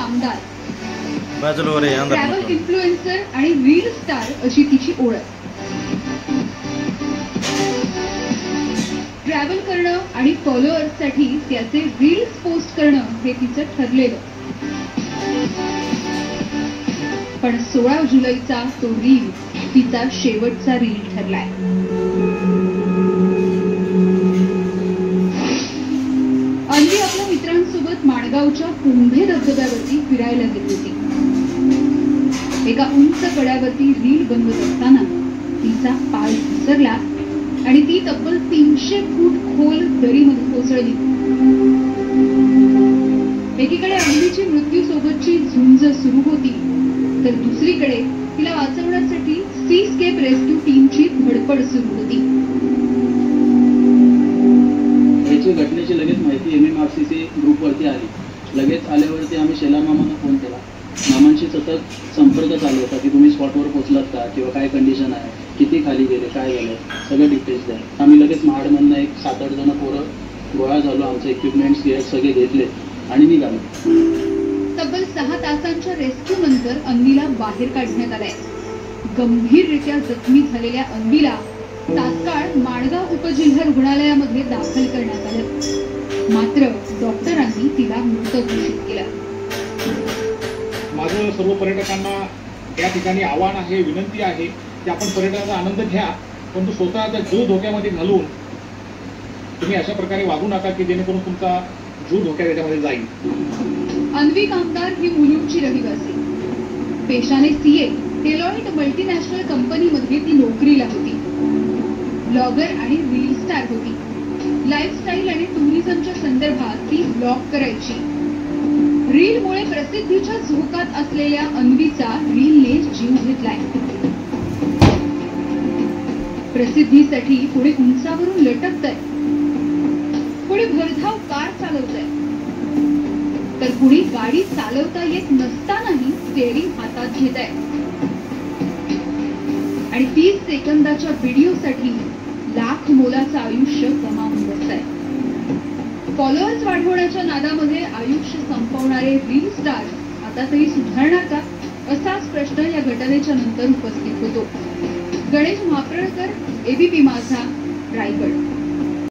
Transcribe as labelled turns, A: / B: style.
A: कामदार, travel influencer आणि reel star अशी तिची ओळख. ट्रॅव्हल करणं आणि फॉलोअर्ससाठी त्याचे रील्स पोस्ट करणं हे तिचं ठरलेलं. पण 16 जुलैचा तो रील तिचा शेवटचा रील ठरलाय. अन्वी आपल्या मित्रांसोबत माणगावच्या कुंभे धबधब्यावरती फिरायला गेली होती. एका उंच कड्यावरती रील बनवत असताना तिचा पाय घसरला आणि ती तब्बल 300 फूट खोल दरीमध्ये कोसळली. एकीकडे अन्वीची मृत्यूसोबतची झुंज सुरू होती, तर दुसरीकडे तिला वाचवण्यासाठी सी स्केप रेस्क्यू टीमची धडपड सुरू होती.
B: घटनेची लगेच माहिती MMRCC ग्रुपवरती आली. लगेच आल्यावरती आम्ही शेलार मामांना फोन केला. मामांशी सतत संपर्क चालू होता की तुम्ही स्पॉटवर पोहोचलात का, किंवा काय कंडिशन आहे, किती खाली गेले, काय झालं, सगळं डिटेल्स द्या. आम्ही लगेच महाडमधनं एक 7-8 जण पोरं गोळा झालो. आमचे इक्विपमेंट्स सगळे घेतले आणि निघालो.
A: तब्बल 6 तासांच्या रेस्क्यू नंतर अन्वीला बाहेर काढण्यात आलंय. गंभीररित्या जखमी झालेल्या अन्वीला तात्काळ माणगाव उपजिल्हा रुग्णालयामध्ये दाखल करण्यात आलं. मात्र डॉक्टरांनी तिला मृत घोषित केलं.
C: माझं सर्व पर्यटकांना या ठिकाणी आव्हान आहे, विनंती आहे की आपण पर्यटनाचा आनंद घ्या, परंतु स्वतःचा जीव धोक्यामध्ये घालून तुम्ही अशा प्रकारे वागू नका की जेणेकरून तुमचा जीव धोक्यात याच्यामध्ये जाईल.
A: अन्वी कामदार ही मुलुंडची रहिवासी. पेशाने CA डेलॉइट मल्टीनॅशनल कंपनीमध्ये ती नोकरीला होती. ब्लॉगर आणि रील स्टार होती. लाईफस्टाईल आणि टुरिझमच्या संदर्भात ती ब्लॉग करायची. रीलमुळे प्रसिद्धीच्या झोकात असलेल्या अन्वीचा रीलने जीव घेतलाय. प्रसिद्धीसाठी पुढे उंचावरून लटकतय, पुढे भरधाव कार चालवतय, तर कुणी गाडी चालवता येत नसतानाही स्टेअरिंग हातात घेत आहे. आणि 30 सेकंदाच्या व्हिडिओसाठी लाख मोलाचं आयुष्य गमावून बसतंय. फॉलोअर्स वाढवण्याच्या नादामध्ये आयुष्य संपवणारे रील स्टार आता तरी सुधारणार का, असाच प्रश्न या घटनेच्या नंतर उपस्थित होतो. गणेश महाप्रळकर, ABP माझा, रायगड.